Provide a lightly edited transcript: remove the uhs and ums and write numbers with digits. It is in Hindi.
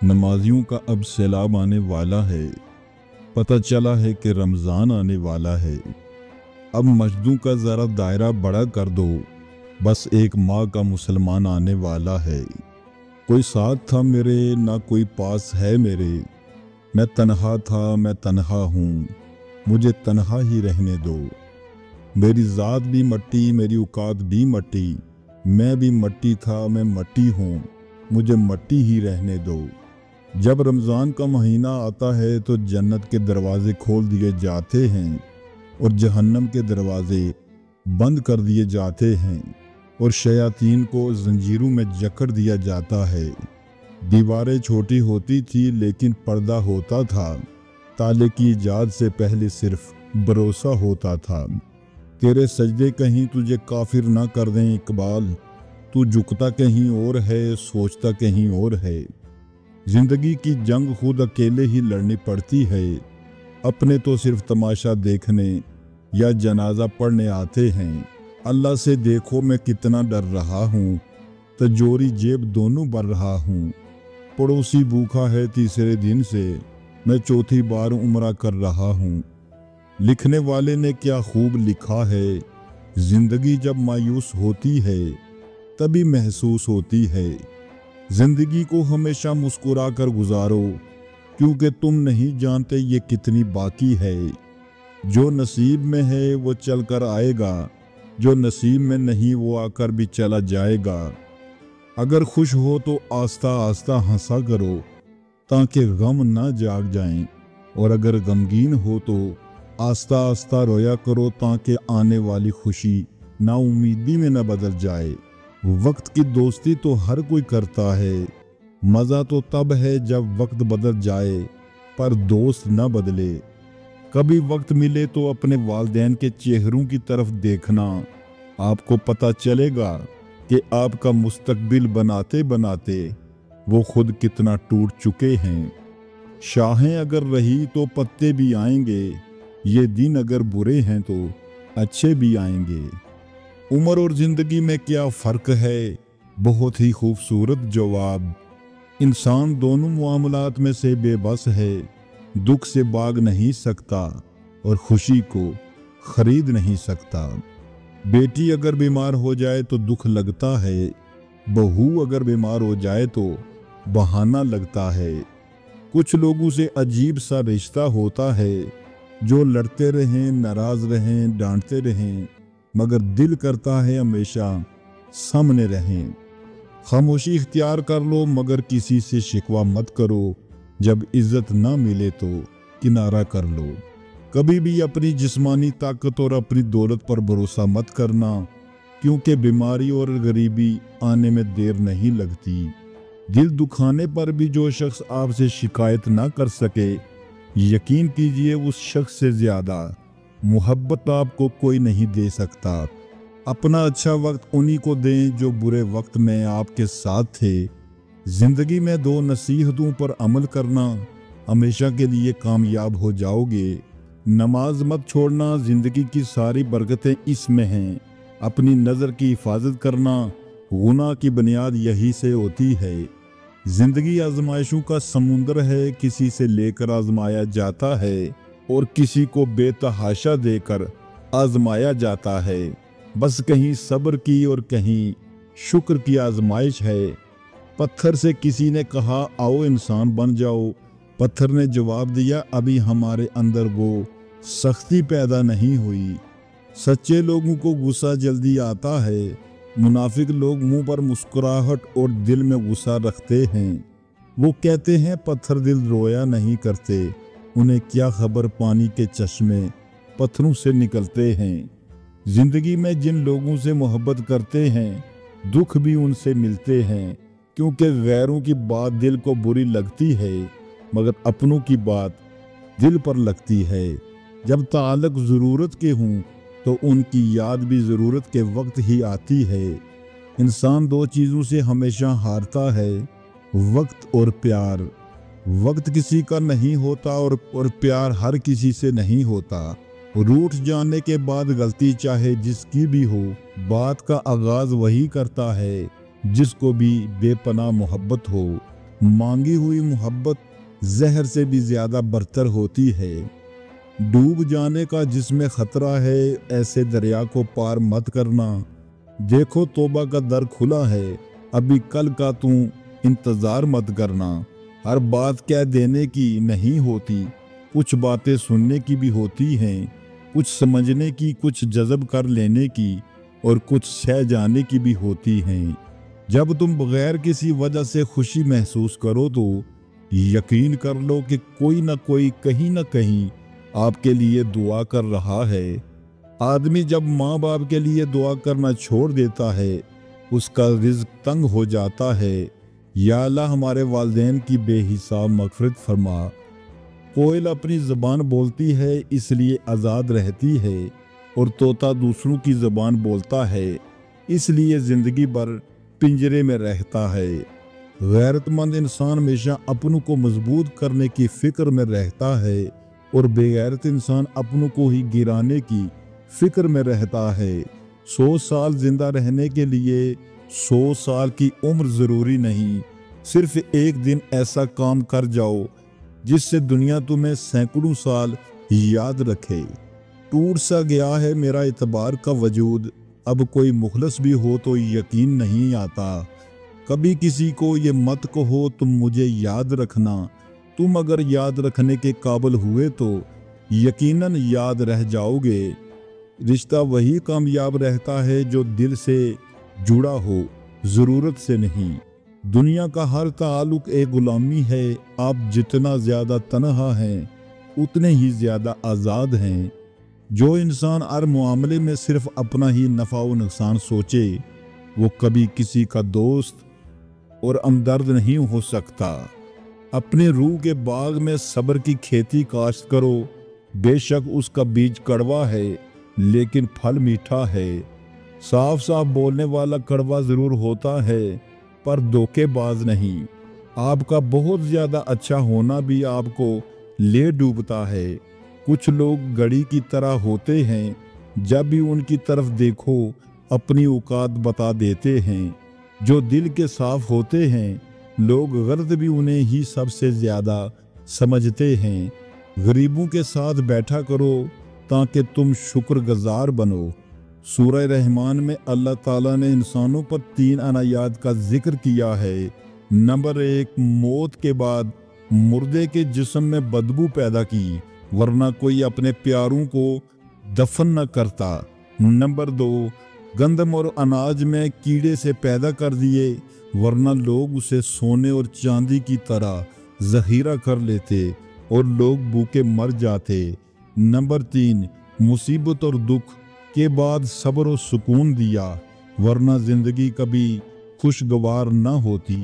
नमाजियों का अब सैलाब आने वाला है। पता चला है कि रमज़ान आने वाला है। अब मस्जिदों का ज़रा दायरा बड़ा कर दो, बस एक माह का मुसलमान आने वाला है। कोई साथ था मेरे, ना कोई पास है मेरे। मैं तन्हा था, मैं तन्हा हूँ, मुझे तन्हा ही रहने दो। मेरी ज़ात भी मट्टी, मेरी औकात भी मट्टी। मैं भी मट्टी था, मैं मट्टी हूँ, मुझे मट्टी ही रहने दो। जब रमज़ान का महीना आता है तो जन्नत के दरवाजे खोल दिए जाते हैं और जहन्नम के दरवाजे बंद कर दिए जाते हैं और शयातीन को जंजीरों में जकड़ दिया जाता है। दीवारें छोटी होती थी लेकिन पर्दा होता था। ताले की इजाद से पहले सिर्फ भरोसा होता था। तेरे सजदे कहीं तुझे काफिर ना कर दें इकबाल। तू झुकता कहीं और है, सोचता कहीं और है। जिंदगी की जंग खुद अकेले ही लड़नी पड़ती है। अपने तो सिर्फ तमाशा देखने या जनाजा पढ़ने आते हैं। अल्लाह से देखो मैं कितना डर रहा हूँ, तिजोरी जेब दोनों भर रहा हूँ। पड़ोसी भूखा है तीसरे दिन से, मैं चौथी बार उम्रा कर रहा हूँ। लिखने वाले ने क्या खूब लिखा है, जिंदगी जब मायूस होती है तभी महसूस होती है। जिंदगी को हमेशा मुस्कुरा कर गुजारो, क्योंकि तुम नहीं जानते ये कितनी बाकी है। जो नसीब में है वो चल कर आएगा, जो नसीब में नहीं वो आकर भी चला जाएगा। अगर खुश हो तो आस्ता आस्ता हंसा करो, ताकि गम ना जाग जाएं, और अगर गमगीन हो तो आस्ता आस्ता रोया करो, ताकि आने वाली खुशी नाउमीदी में न बदल जाए। वक्त की दोस्ती तो हर कोई करता है, मज़ा तो तब है जब वक्त बदल जाए पर दोस्त न बदले। कभी वक्त मिले तो अपने वालिदैन के चेहरों की तरफ देखना, आपको पता चलेगा कि आपका मुस्तकबिल बनाते बनाते वो खुद कितना टूट चुके हैं। शाहें अगर रही तो पत्ते भी आएंगे, ये दिन अगर बुरे हैं तो अच्छे भी आएंगे। उम्र और जिंदगी में क्या फ़र्क है, बहुत ही खूबसूरत जवाब। इंसान दोनों मामलात में से बेबस है, दुख से भाग नहीं सकता और खुशी को खरीद नहीं सकता। बेटी अगर बीमार हो जाए तो दुख लगता है, बहू अगर बीमार हो जाए तो बहाना लगता है। कुछ लोगों से अजीब सा रिश्ता होता है, जो लड़ते रहें, नाराज रहें, डांटते रहें, मगर दिल करता है हमेशा सामने रहें। खामोशी इख्तियार कर लो, मगर किसी से शिकवा मत करो। जब इज्जत ना मिले तो किनारा कर लो। कभी भी अपनी जिस्मानी ताकत और अपनी दौलत पर भरोसा मत करना, क्योंकि बीमारी और गरीबी आने में देर नहीं लगती। दिल दुखाने पर भी जो शख्स आपसे शिकायत ना कर सके, यकीन कीजिए उस शख्स से ज़्यादा मोहब्बत आपको कोई नहीं दे सकता। अपना अच्छा वक्त उन्हीं को दें जो बुरे वक्त में आपके साथ थे। जिंदगी में दो नसीहतों पर अमल करना, हमेशा के लिए कामयाब हो जाओगे। नमाज मत छोड़ना, जिंदगी की सारी बरकतें इसमें हैं। अपनी नज़र की हिफाजत करना, गुनाह की बुनियाद यही से होती है। जिंदगी आजमाइशों का समुंदर है, किसी से लेकर आजमाया जाता है और किसी को बेतहाशा देकर आजमाया जाता है। बस कहीं सब्र की और कहीं शुक्र की आजमाइश है। पत्थर से किसी ने कहा आओ इंसान बन जाओ, पत्थर ने जवाब दिया अभी हमारे अंदर वो सख्ती पैदा नहीं हुई। सच्चे लोगों को गुस्सा जल्दी आता है, मुनाफिक लोग मुंह पर मुस्कुराहट और दिल में गुस्सा रखते हैं। वो कहते हैं पत्थर दिल रोया नहीं करते, उन्हें क्या खबर पानी के चश्मे पत्थरों से निकलते हैं। जिंदगी में जिन लोगों से मोहब्बत करते हैं, दुख भी उनसे मिलते हैं, क्योंकि गैरों की बात दिल को बुरी लगती है, मगर अपनों की बात दिल पर लगती है। जब ताल्लुक ज़रूरत के हों तो उनकी याद भी ज़रूरत के वक्त ही आती है। इंसान दो चीज़ों से हमेशा हारता है, वक्त और प्यार। वक्त किसी का नहीं होता और प्यार हर किसी से नहीं होता। रूठ जाने के बाद गलती चाहे जिसकी भी हो, बात का आगाज वही करता है जिसको भी बेपनाह मोहब्बत हो। मांगी हुई मोहब्बत जहर से भी ज्यादा बरतर होती है। डूब जाने का जिसमें खतरा है, ऐसे दरिया को पार मत करना। देखो तौबा का दर खुला है, अभी कल का तू इंतजार मत करना। हर बात कह देने की नहीं होती, कुछ बातें सुनने की भी होती हैं। कुछ समझने की, कुछ जज़ब कर लेने की और कुछ सह जाने की भी होती हैं। जब तुम बगैर किसी वजह से खुशी महसूस करो तो यकीन कर लो कि कोई ना कोई कहीं ना कहीं आपके लिए दुआ कर रहा है। आदमी जब माँ बाप के लिए दुआ करना छोड़ देता है, उसका रिज़्क तंग हो जाता है। या अल्लाह हमारे वालिदैन की बेहिसाब मग़फ़िरत फरमा। कोयल अपनी ज़बान बोलती है इसलिए आज़ाद रहती है, और तोता दूसरों की ज़बान बोलता है इसलिए ज़िंदगी भर पिंजरे में रहता है। गैरतमंद इंसान हमेशा अपनों को मजबूत करने की फ़िक्र में रहता है, और बेगैरत इंसान अपनों को ही गिराने की फ़िक्र में रहता है। 100 साल जिंदा रहने के लिए 100 साल की उम्र ज़रूरी नहीं, सिर्फ एक दिन ऐसा काम कर जाओ जिससे दुनिया तुम्हें सैकड़ों साल याद रखे। टूट सा गया है मेरा इतबार का वजूद, अब कोई मुखलस भी हो तो यकीन नहीं आता। कभी किसी को ये मत कहो तुम मुझे याद रखना, तुम अगर याद रखने के काबिल हुए तो यकीनन याद रह जाओगे। रिश्ता वही कामयाब रहता है जो दिल से जुड़ा हो, ज़रूरत से नहीं। दुनिया का हर ताल्लुक एक गुलामी है। आप जितना ज़्यादा तन्हा हैं उतने ही ज़्यादा आज़ाद हैं। जो इंसान हर मामले में सिर्फ अपना ही नफ़ा व नुकसान सोचे, वो कभी किसी का दोस्त और हमदर्द नहीं हो सकता। अपने रूह के बाग में सब्र की खेती काश्त करो, बेशक उसका बीज कड़वा है लेकिन फल मीठा है। साफ साफ बोलने वाला कड़वा ज़रूर होता है पर धोखेबाज नहीं। आपका बहुत ज़्यादा अच्छा होना भी आपको ले डूबता है। कुछ लोग घड़ी की तरह होते हैं, जब भी उनकी तरफ देखो अपनी औकात बता देते हैं। जो दिल के साफ होते हैं, लोग गर्द भी उन्हें ही सबसे ज़्यादा समझते हैं। गरीबों के साथ बैठा करो ताकि तुम शुक्रगुजार बनो। सूरह रहमान में अल्लाह ताला ने इंसानों पर 3 अनायात का जिक्र किया है। नंबर 1, मौत के बाद मुर्दे के जिस्म में बदबू पैदा की, वरना कोई अपने प्यारों को दफन न करता। नंबर 2, गंदम और अनाज में कीड़े से पैदा कर दिए, वरना लोग उसे सोने और चांदी की तरह ज़ख़ीरा कर लेते और लोग भूखे मर जाते। नंबर 3, मुसीबत और दुख के बाद सब्र और सुकून दिया, वरना ज़िंदगी कभी खुशगवार न होती।